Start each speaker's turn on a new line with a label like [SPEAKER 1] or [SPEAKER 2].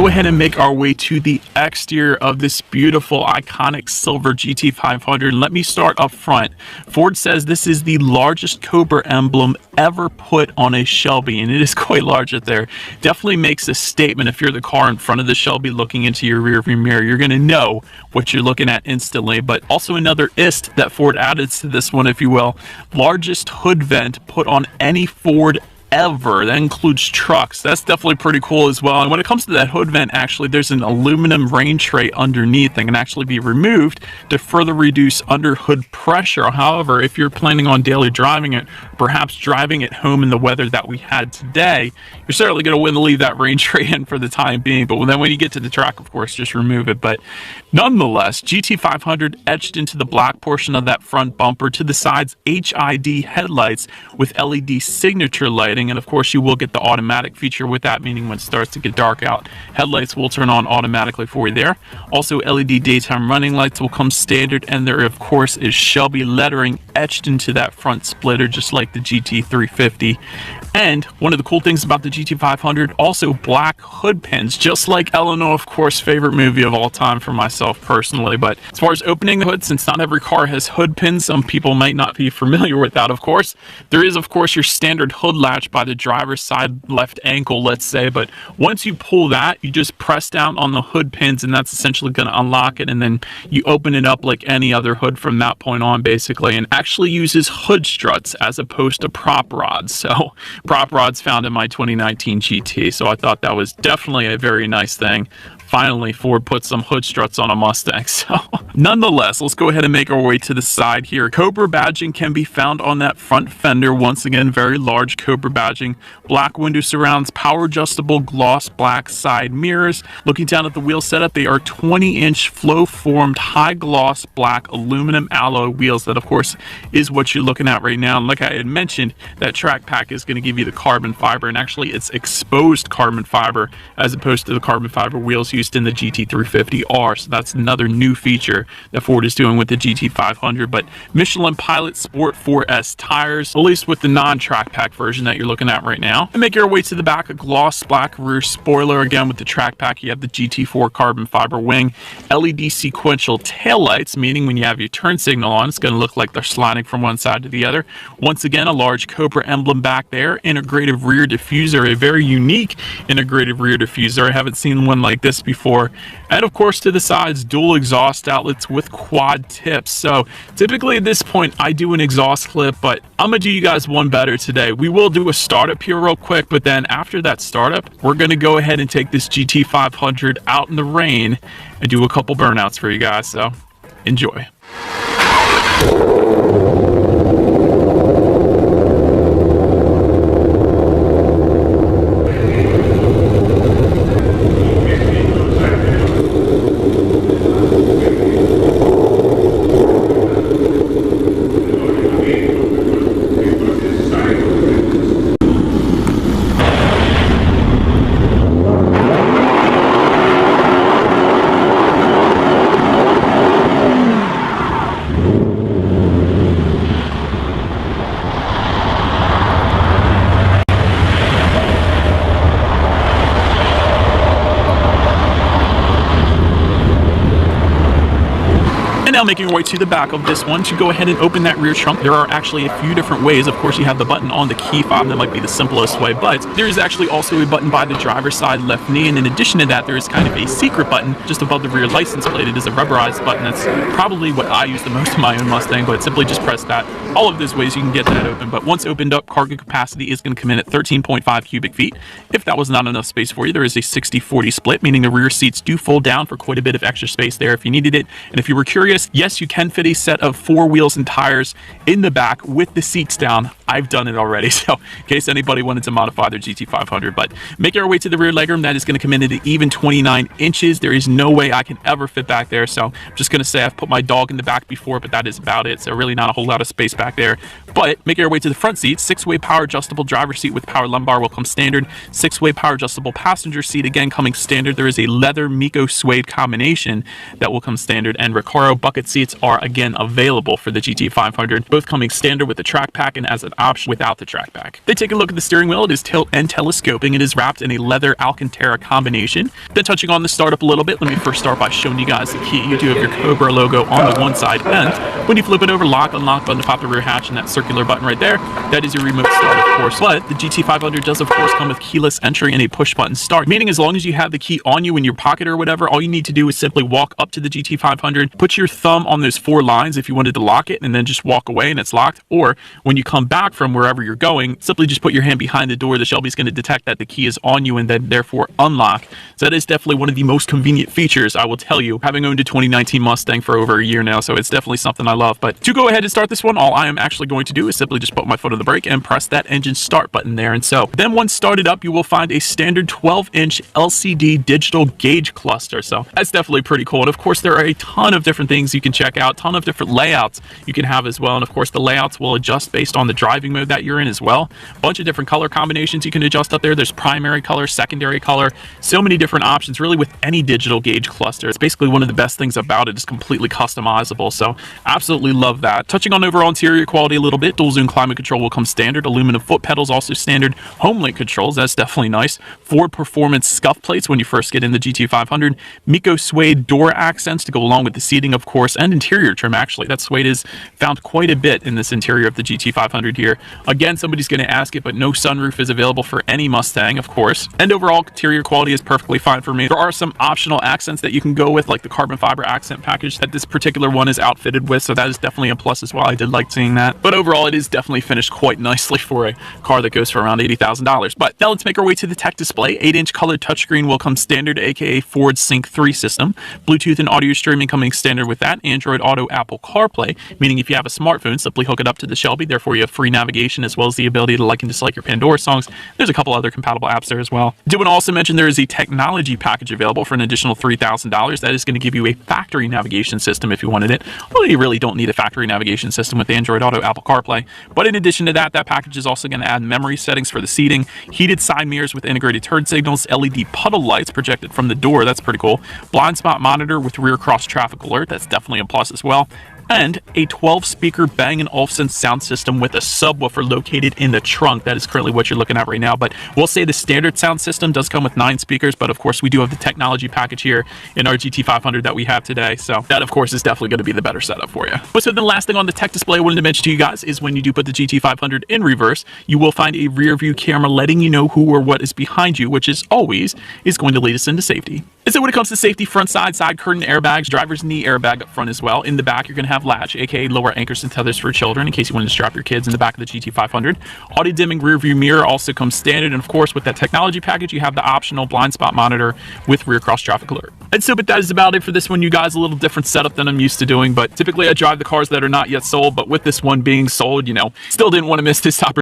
[SPEAKER 1] go ahead and make our way to the exterior of this beautiful, iconic silver GT500. And let me start up front. Ford says this is the largest Cobra emblem ever put on a Shelby, and it is quite large up there. Definitely makes a statement. If you're the car in front of the Shelby looking into your rearview mirror, you're going to know what you're looking at instantly. But also another ist that Ford added to this one, if you will. Largest hood vent put on any Ford ever. That includes trucks. That's definitely pretty cool as well. And when it comes to that hood vent, actually there's an aluminum rain tray underneath that can actually be removed to further reduce under hood pressure. However, if you're planning on daily driving it, perhaps driving it home in the weather that we had today, you're certainly going to want to leave that rain tray in for the time being. But then when you get to the track, of course, just remove it. But nonetheless, GT500 etched into the black portion of that front bumper, to the sides HID headlights with LED signature lighting. And of course you will get the automatic feature with that, meaning when it starts to get dark out, headlights will turn on automatically for you there. Also LED daytime running lights will come standard, and there of course is Shelby lettering etched into that front splitter just like the GT350. And one of the cool things about the GT500, also black hood pins, just like Eleanor, of course, favorite movie of all time for myself personally. But as far as opening the hood, since not every car has hood pins, some people might not be familiar with that, of course. There is, of course, your standard hood latch by the driver's side left ankle, let's say. But once you pull that, you just press down on the hood pins, and that's essentially going to unlock it. And then you open it up like any other hood from that point on, basically. And actually uses hood struts as opposed to prop rods. So prop rods found in my 2019 GT, so I thought that was definitely a very nice thing. Finally, Ford put some hood struts on a Mustang. So nonetheless, let's go ahead and make our way to the side here. Cobra badging can be found on that front fender. Once again, very large Cobra badging. Black window surrounds, power adjustable gloss black side mirrors. Looking down at the wheel setup, they are 20-inch flow formed high gloss black aluminum alloy wheels. That of course is what you're looking at right now. And like I had mentioned, that track pack is going to give you the carbon fiber, and actually it's exposed carbon fiber as opposed to the carbon fiber wheels used in the GT350R. So that's another new feature that Ford is doing with the GT500. But Michelin Pilot Sport 4S tires, at least with the non-track pack version that you're looking at right now. And make your way to the back, a gloss black rear spoiler. Again, with the track pack, you have the GT4 carbon fiber wing, LED sequential taillights, meaning when you have your turn signal on, it's going to look like they're sliding from one side to the other. Once again, a large Cobra emblem back there. Integrated rear diffuser, a very unique integrated rear diffuser. I haven't seen one like this before. And of course, to the sides, dual exhaust outlets with quad tips. So typically at this point I do an exhaust clip, but I'm gonna do you guys one better today. We will do a startup here real quick, but then after that startup, we're gonna go ahead and take this GT500 out in the rain and do a couple burnouts for you guys. So enjoy. And now making your way to the back of this one, to go ahead and open that rear trunk, there are actually a few different ways. Of course, you have the button on the key fob. That might be the simplest way, but there is actually also a button by the driver's side left knee. And in addition to that, there is kind of a secret button just above the rear license plate. It is a rubberized button. That's probably what I use the most in my own Mustang, but simply just press that. All of those ways you can get that open. But once opened up, cargo capacity is going to come in at 13.5 cubic feet. If that was not enough space for you, there is a 60-40 split, meaning the rear seats do fold down for quite a bit of extra space there if you needed it. And if you were curious, yes, you can fit a set of 4 wheels and tires in the back with the seats down. I've done it already, so in case anybody wanted to modify their GT500. But make our way to the rear legroom. That is going to come in at an even 29 inches. There is no way I can ever fit back there, so I'm just going to say I've put my dog in the back before, but that is about it. So really not a whole lot of space back there. But make our way to the front seat. 6-way power adjustable driver seat with power lumbar will come standard. 6-way power adjustable passenger seat, again coming standard. There is a leather Miko suede combination that will come standard, and Recaro bucket bucket seats are again available for the GT500, both coming standard with the track pack and as an option without the track pack. Then take a look at the steering wheel. It is tilt and telescoping. It is wrapped in a leather Alcantara combination. Then touching on the startup a little bit, let me first start by showing you guys the key. You do have your Cobra logo on the one side, and when you flip it over, lock, unlock button to pop the rear hatch, and that circular button right there, that is your remote start, of course. But the GT500 does, of course, come with keyless entry and a push button start, meaning as long as you have the key on you in your pocket or whatever, all you need to do is simply walk up to the GT500, put your thumb on those 4 lines if you wanted to lock it, and then just walk away and it's locked. Or when you come back from wherever you're going, simply just put your hand behind the door. The Shelby's going to detect that the key is on you and then therefore unlock. So that is definitely one of the most convenient features, I will tell you, having owned a 2019 Mustang for over a year now, so it's definitely something I love. But to go ahead and start this one, all I am actually going to do is simply just put my foot on the brake and press that engine start button there. And so then once started up, you will find a standard 12-inch LCD digital gauge cluster. So that's definitely pretty cool. And of course, there are a ton of different things you can check out, ton of different layouts you can have as well. And of course, the layouts will adjust based on the driving mode that you're in as well. A bunch of different color combinations you can adjust up there. There's primary color, secondary color, so many different options really with any digital gauge cluster. It's basically one of the best things about it is completely customizable. So absolutely love that. Touching on overall interior quality a little bit, dual zone climate control will come standard. Aluminum foot pedals also standard. Home link controls, that's definitely nice. Ford Performance scuff plates when you first get in the GT500. Miko suede door accents to go along with the seating, of course, and interior trim actually. That suede is found quite a bit in this interior of the GT500 here. Again, somebody's going to ask it, but no sunroof is available for any Mustang, of course. And overall interior quality is perfectly fine for me. There are some optional accents that you can go with, like the carbon fiber accent package that this particular one is outfitted with, so that is definitely a plus as well. I did like seeing that. But overall, it is definitely finished quite nicely for a car that goes for around $80,000. But now let's make our way to the tech display. 8-inch color touchscreen will come standard, aka Ford Sync 3 system. Bluetooth and audio streaming coming standard with that. Android Auto, Apple CarPlay, meaning if you have a smartphone, simply hook it up to the Shelby. Therefore, you have free navigation as well as the ability to like and dislike your Pandora songs. There's a couple other compatible apps there as well. I do want to also mention there is a technology package available for an additional $3,000. That is going to give you a factory navigation system if you wanted it. Well, you really don't need a factory navigation system with Android Auto, Apple CarPlay. But in addition to that, that package is also going to add memory settings for the seating, heated side mirrors with integrated turn signals, LED puddle lights projected from the door. That's pretty cool. Blind spot monitor with rear cross traffic alert. That's definitely a plus as well. And a 12-speaker Bang & Olufsen sound system with a subwoofer located in the trunk. That is currently what you're looking at right now, but we'll say the standard sound system does come with 9 speakers, but of course we do have the technology package here in our GT500 that we have today, so that of course is definitely going to be the better setup for you. But so the last thing on the tech display I wanted to mention to you guys is when you do put the GT500 in reverse, you will find a rear view camera letting you know who or what is behind you, which is always going to lead us into safety. And so when it comes to safety, front side curtain airbags, driver's knee airbag up front as well. In the back, you're going to have latch, aka lower anchors and tethers for children in case you wanted to strap your kids in the back of the GT500. Audio dimming rear view mirror also comes standard, and of course with that technology package you have the optional blind spot monitor with rear cross traffic alert. And so but that is about it for this one, you guys. A little different setup than I'm used to doing, but typically I drive the cars that are not yet sold, but with this one being sold, you know, still didn't want to miss this opportunity